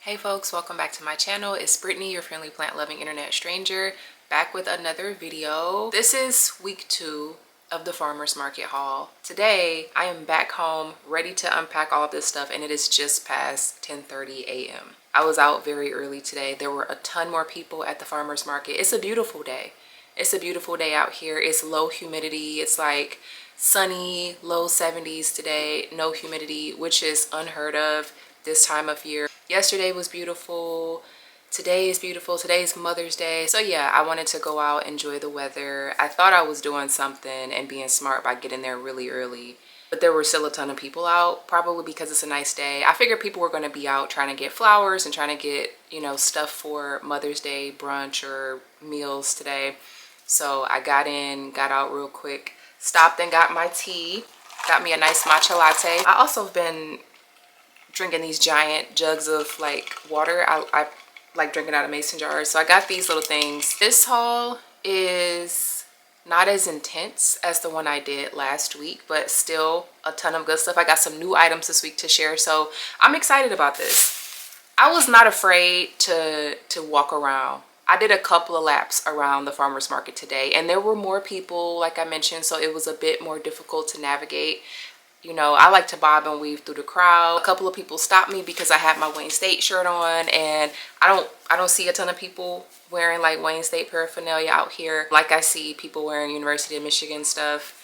Hey folks, welcome back to my channel. It's Brittany, your friendly plant loving internet stranger, back with another video. This is week 2 of the farmers market haul. Today I am back home ready to unpack all of this stuff, and it is just past 10:30 a.m. I was out very early today. There were a ton more people at the farmers market. It's a beautiful day. It's a beautiful day out here. It's low humidity. It's like sunny, low 70s today, no humidity, which is unheard of this time of year. Yesterday was beautiful. Today is beautiful. Today is Mother's Day. So yeah, I wanted to go out, enjoy the weather. I thought I was doing something and being smart by getting there really early, but there were still a ton of people out, probably because it's a nice day. I figured people were going to be out trying to get flowers and trying to get, stuff for Mother's Day brunch or meals today. So I got out real quick, stopped and got my tea, got me a nice matcha latte. I also have been drinking these giant jugs of like water. I like drinking out of mason jars, so I got these little things. This haul is not as intense as the one I did last week, but still a ton of good stuff. I got some new items this week to share, so I'm excited about this. I was not afraid to walk around. I did a couple of laps around the farmers market today, and there were more people, like I mentioned, so it was a bit more difficult to navigate. I like to bob and weave through the crowd. A couple of people stopped me because I had my Wayne State shirt on, and I don't see a ton of people wearing like Wayne State paraphernalia out here. Like I see people wearing University of Michigan stuff.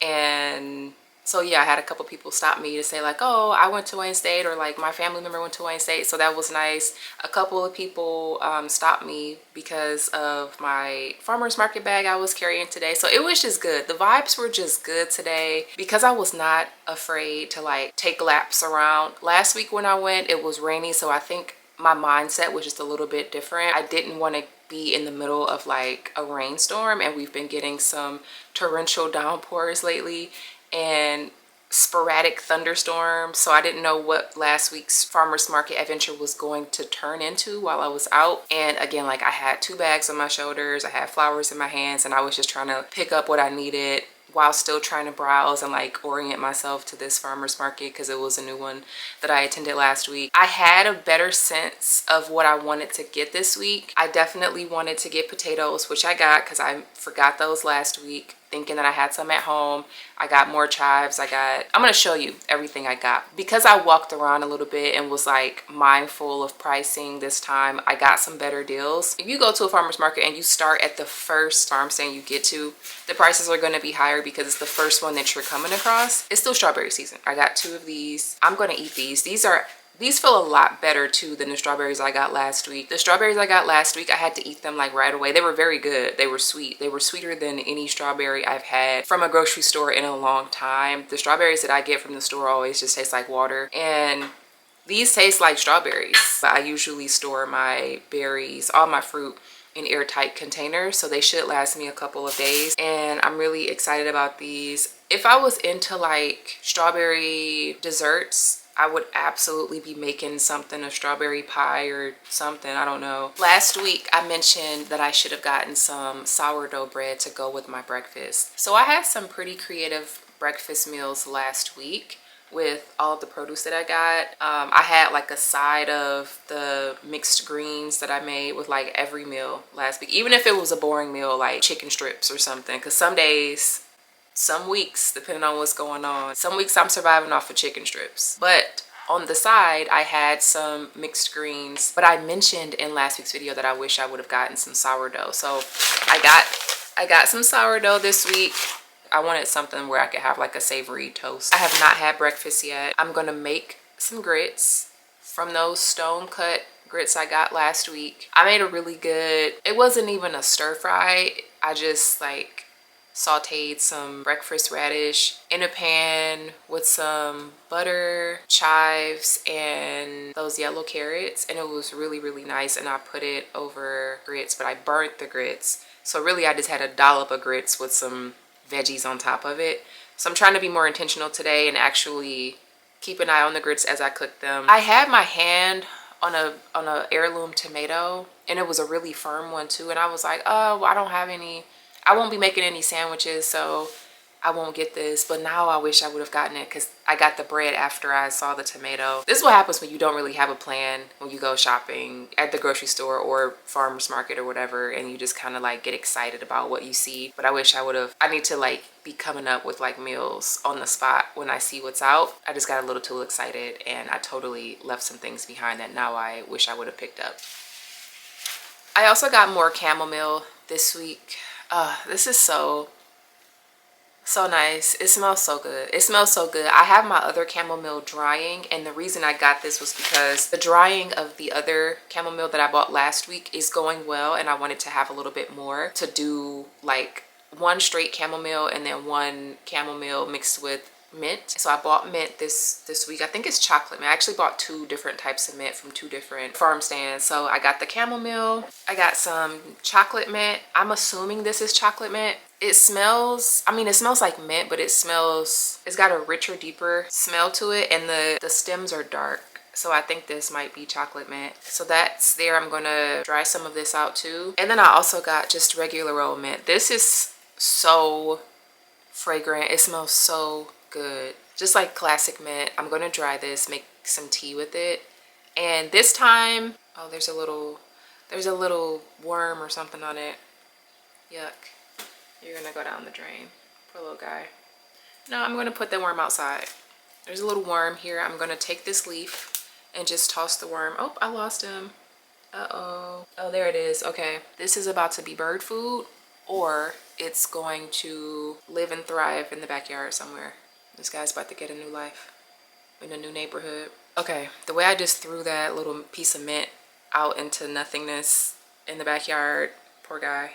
And so yeah, I had a couple people stop me to say like, oh, I went to Wayne State, or like my family member went to Wayne State, so that was nice. A couple of people stopped me because of my farmer's market bag I was carrying today, so it was just good. The vibes were just good today because I was not afraid to like take laps around. Last week when I went, it was rainy, so I think my mindset was just a little bit different. I didn't want to be in the middle of like a rainstorm, and we've been getting some torrential downpours lately and sporadic thunderstorms, so I didn't know what last week's farmers market adventure was going to turn into while I was out. And again, like I had 2 bags on my shoulders, I had flowers in my hands, and I was just trying to pick up what I needed while still trying to browse and like orient myself to this farmers market because it was a new one that I attended last week. I had a better sense of what I wanted to get this week. I definitely wanted to get potatoes, which I got because I forgot those last week, thinking that I had some at home. I got more chives. I'm gonna show you everything I got because I walked around a little bit and was like mindful of pricing this time. I got some better deals. If you go to a farmer's market and you start at the first farm stand you get to, the prices are going to be higher because it's the first one that you're coming across. It's still strawberry season. I got 2 of these. I'm gonna eat these. These feel a lot better too than the strawberries I got last week. The strawberries I got last week, I had to eat them like right away. They were very good. They were sweet. They were sweeter than any strawberry I've had from a grocery store in a long time. The strawberries that I get from the store always just taste like water, and these taste like strawberries. I usually store my berries, all my fruit, in airtight containers, so they should last me a couple of days, and I'm really excited about these. If I was into like strawberry desserts, I would absolutely be making something, a strawberry pie or something, I don't know. Last week I mentioned that I should have gotten some sourdough bread to go with my breakfast. So I had some pretty creative breakfast meals last week with all of the produce that I got. I had like a side of the mixed greens that I made with like every meal last week, even if it was a boring meal like chicken strips or something, because some days, some weeks, depending on what's going on, some weeks I'm surviving off of chicken strips. But on the side, I had some mixed greens. But I mentioned in last week's video that I wish I would have gotten some sourdough. So I got some sourdough this week. I wanted something where I could have like a savory toast. I have not had breakfast yet. I'm gonna make some grits from those stone cut grits I got last week. I made a really good, it wasn't even a stir fry. I just like sauteed some breakfast radish in a pan with some butter, chives, and those yellow carrots, and it was really, really nice. And I put it over grits, but I burnt the grits, so really I just had a dollop of grits with some veggies on top of it. So I'm trying to be more intentional today and actually keep an eye on the grits as I cook them. I had my hand on a heirloom tomato, and it was a really firm one too, and I was like, oh, well, I don't have any, I won't be making any sandwiches, so I won't get this, but now I wish I would have gotten it because I got the bread after I saw the tomato. This is what happens when you don't really have a plan when you go shopping at the grocery store or farmer's market or whatever, and you just kind of like get excited about what you see. But I wish I would have, I need to like be coming up with like meals on the spot when I see what's out. I just got a little too excited and I totally left some things behind that now I wish I would have picked up. I also got more chamomile this week. This is so nice. It smells so good. It smells so good. I have my other chamomile drying, and the reason I got this was because the drying of the other chamomile that I bought last week is going well, and I wanted to have a little bit more to do like one straight chamomile and then one chamomile mixed with mint. So I bought mint this week. I think it's chocolate mint. I actually bought 2 different types of mint from 2 different farm stands. So I got the chamomile, I got some chocolate mint. I'm assuming this is chocolate mint. It smells, I mean, it smells like mint, but it's got a richer, deeper smell to it, and the stems are dark. So I think this might be chocolate mint. So that's there. I'm gonna dry some of this out too. And then I also got just regular old mint. This is so fragrant. It smells so good. Just like classic mint. I'm gonna dry this, make some tea with it. And this time, oh, there's a little worm or something on it. Yuck. You're gonna go down the drain. Poor little guy. No, I'm gonna put the worm outside. There's a little worm here. I'm gonna take this leaf and just toss the worm. Oh, I lost him. Uh-oh. Oh, there it is. Okay. This is about to be bird food, or it's going to live and thrive in the backyard somewhere. This guy's about to get a new life in a new neighborhood. Okay, the way I just threw that little piece of mint out into nothingness in the backyard, poor guy.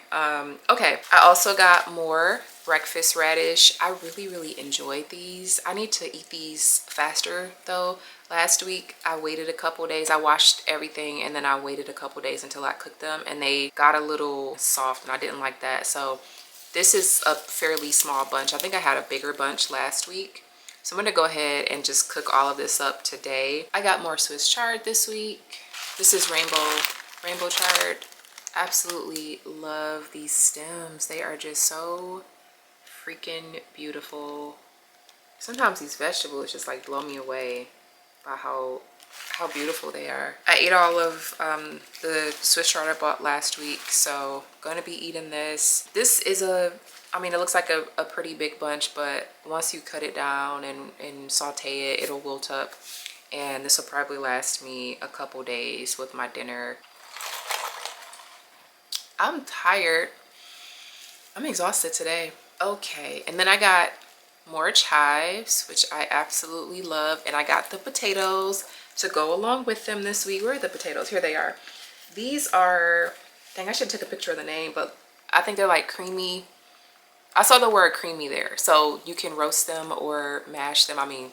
Okay, I also got more breakfast radish. I really enjoyed these. I need to eat these faster though. Last week I waited a couple days. I washed everything and then I waited a couple days until I cooked them, and they got a little soft and I didn't like that. So this is a fairly small bunch. I think I had a bigger bunch last week. So I'm gonna go ahead and just cook all of this up today. I got more Swiss chard this week. This is rainbow chard. Absolutely love these stems. They are just so freaking beautiful. Sometimes these vegetables just like blow me away by how beautiful they are. I ate all of the Swiss chard I bought last week, so gonna be eating this. This is I mean, it looks like a pretty big bunch, but once you cut it down and saute it, it'll wilt up. And this will probably last me a couple days with my dinner. I'm tired. I'm exhausted today. Okay, and then I got more chives, which I absolutely love. And I got the potatoes to go along with them this week. Where are the potatoes? Here they are. These are, dang, I should take a picture of the name, but I think they're like creamy. I saw the word creamy there. So you can roast them or mash them. I mean,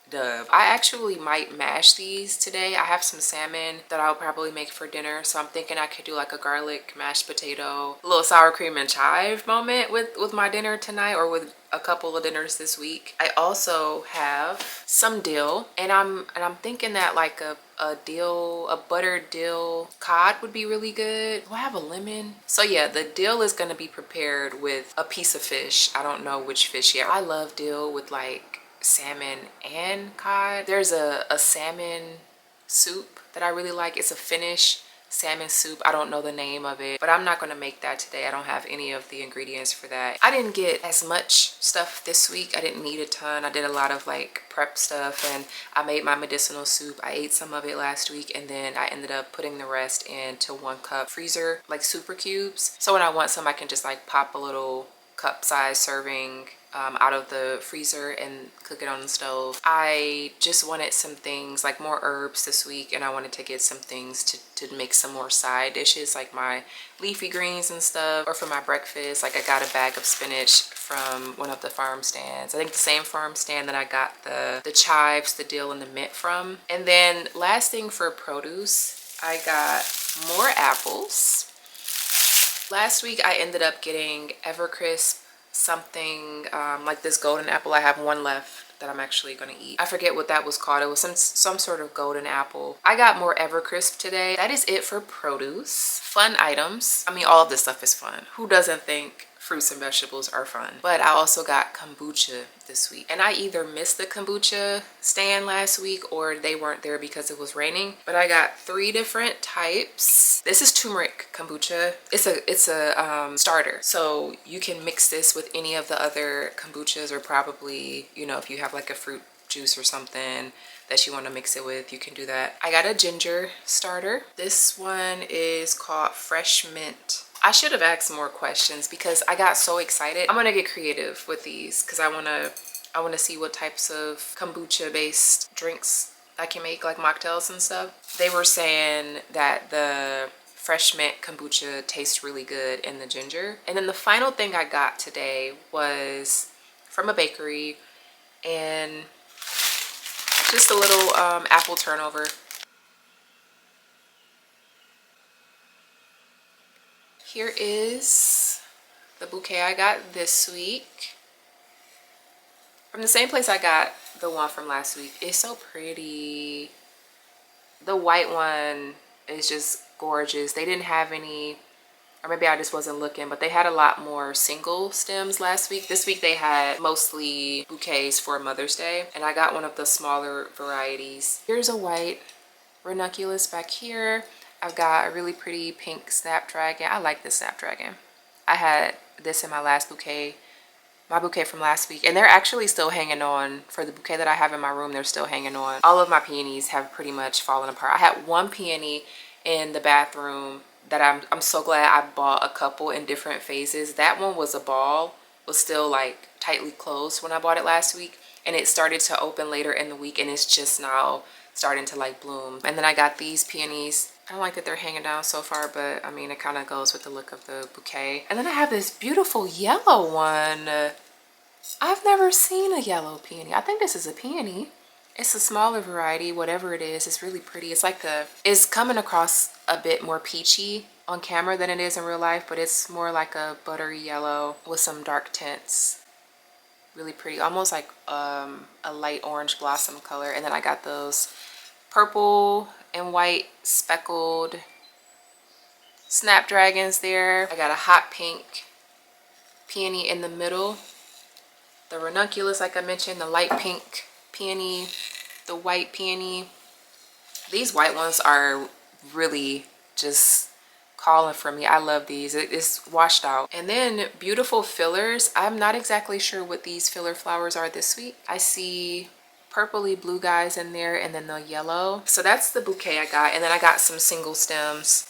duh. I actually might mash these today. I have some salmon that I'll probably make for dinner. So I'm thinking I could do like a garlic mashed potato, a little sour cream and chive moment with my dinner tonight, or with a couple of dinners this week. I also have some dill, and I'm thinking that like a buttered dill cod would be really good. Do I have a lemon? So yeah, the dill is going to be prepared with a piece of fish. I don't know which fish yet. I love dill with like salmon and cod. There's a salmon soup that I really like. It's a Finnish salmon soup. I don't know the name of it, but I'm not going to make that today. I don't have any of the ingredients for that. I didn't get as much stuff this week. I didn't need a ton. I did a lot of like prep stuff, and I made my medicinal soup. I ate some of it last week, and then I ended up putting the rest into 1 cup freezer, like super cubes. So when I want some, I can just like pop a little cup size serving out of the freezer and cook it on the stove. I just wanted some things like more herbs this week, and I wanted to get some things to make some more side dishes like my leafy greens and stuff, or for my breakfast. Like I got a bag of spinach from one of the farm stands. I think the same farm stand that I got the chives, the dill, and the mint from. And then last thing for produce, I got more apples. Last week I ended up getting Evercrisp something like this golden apple. I have one left that I'm actually gonna eat. I forget what that was called. It was some sort of golden apple. I got more Evercrisp today. That is it for produce. Fun items. I mean, all of this stuff is fun. Who doesn't think fruits and vegetables are fun. But I also got kombucha this week, and I either missed the kombucha stand last week or they weren't there because it was raining. But I got 3 different types. This is turmeric kombucha. It's a starter, so you can mix this with any of the other kombuchas, or probably, you know, if you have like a fruit juice or something that you want to mix it with, you can do that. I got a ginger starter. This one is called Fresh Mint. I should have asked more questions because I got so excited. I'm gonna get creative with these because I wanna see what types of kombucha based drinks I can make, like mocktails and stuff. They were saying that the Fresh Mint kombucha tastes really good in the ginger. And then the final thing I got today was from a bakery, and just a little apple turnover. Here is the bouquet I got this week from the same place I got the one from last week. It's so pretty. The white one is just gorgeous. They didn't have any, or maybe I just wasn't looking, but they had a lot more single stems last week. This week they had mostly bouquets for Mother's Day, and I got one of the smaller varieties. Here's a white ranunculus back here. I've got a really pretty pink snapdragon. I like this snapdragon. I had this in my last bouquet, my bouquet from last week, and they're actually still hanging on. For the bouquet that I have in my room, they're still hanging on. All of my peonies have pretty much fallen apart. I had one peony in the bathroom that I'm so glad I bought a couple in different phases. That one was a ball, was still like tightly closed when I bought it last week, and it started to open later in the week, and it's just now starting to like bloom. And then I got these peonies. I don't like that they're hanging down so far, but I mean, it kind of goes with the look of the bouquet. And then I have this beautiful yellow one. I've never seen a yellow peony. I think this is a peony. It's a smaller variety, whatever it is. It's really pretty. It's like it's coming across a bit more peachy on camera than it is in real life, but it's more like a buttery yellow with some dark tints. Really pretty, almost like a light orange blossom color. And then I got those purple and white speckled snapdragons there. I got a hot pink peony in the middle, the ranunculus like I mentioned, the light pink peony, the white peony. These white ones are really just calling for me. I love these. It's washed out. And then beautiful fillers. I'm not exactly sure what these filler flowers are this week. I see purpley blue guys in there, and then the yellow. So that's the bouquet I got. And then I got some single stems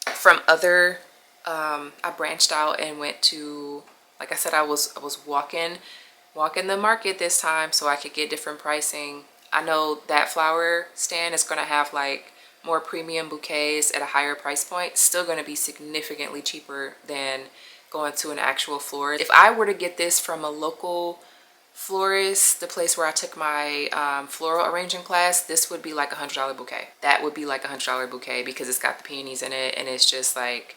from other I branched out and went to, like I said, I was walking the market this time so I could get different pricing. I know that flower stand is going to have like more premium bouquets at a higher price point. Still going to be significantly cheaper than going to an actual florist. If I were to get this from a local florist, the place where I took my floral arranging class, this would be like $100 bouquet. That would be like $100 bouquet because it's got the peonies in it, and it's just like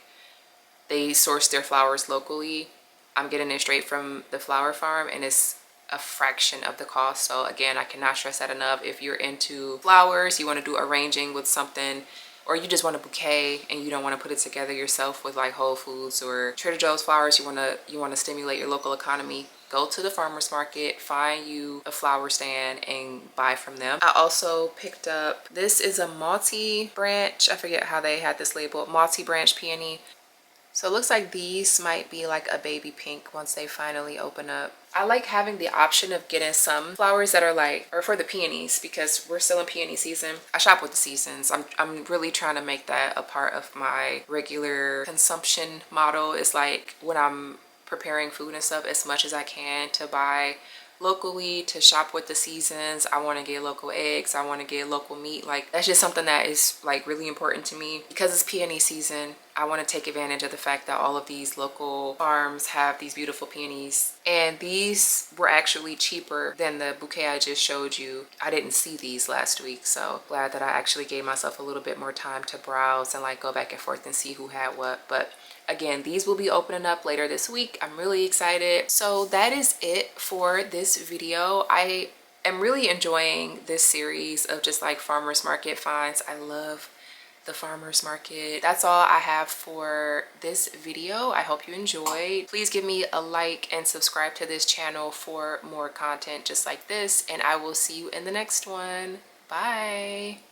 they source their flowers locally. I'm getting it straight from the flower farm, and it's a fraction of the cost. So again, I cannot stress that enough. If you're into flowers, you want to do arranging with something, or you just want a bouquet and you don't want to put it together yourself with like Whole Foods or Trader Joe's flowers, you want to stimulate your local economy, go to the farmers market, find you a flower stand and buy from them. I also picked up, this is a multi-branch, I forget how they had this labeled, multi-branch peony. So it looks like these might be like a baby pink once they finally open up. I like having the option of getting some flowers that are like, or for the peonies, because we're still in peony season. I shop with the seasons. I'm really trying to make that a part of my regular consumption model. It's like when I'm preparing food and stuff, as much as I can to buy locally, to shop with the seasons. I want to get local eggs, I want to get local meat. Like that's just something that is like really important to me. Because it's peony season, I want to take advantage of the fact that all of these local farms have these beautiful peonies, and these were actually cheaper than the bouquet I just showed you. I didn't see these last week, so glad that I actually gave myself a little bit more time to browse and like go back and forth and see who had what. But again, these will be opening up later this week. I'm really excited. So that is it for this video. I am really enjoying this series of just like farmers market finds. I love the farmers market. That's all I have for this video. I hope you enjoyed. Please give me a like and subscribe to this channel for more content just like this, and I will see you in the next one. Bye.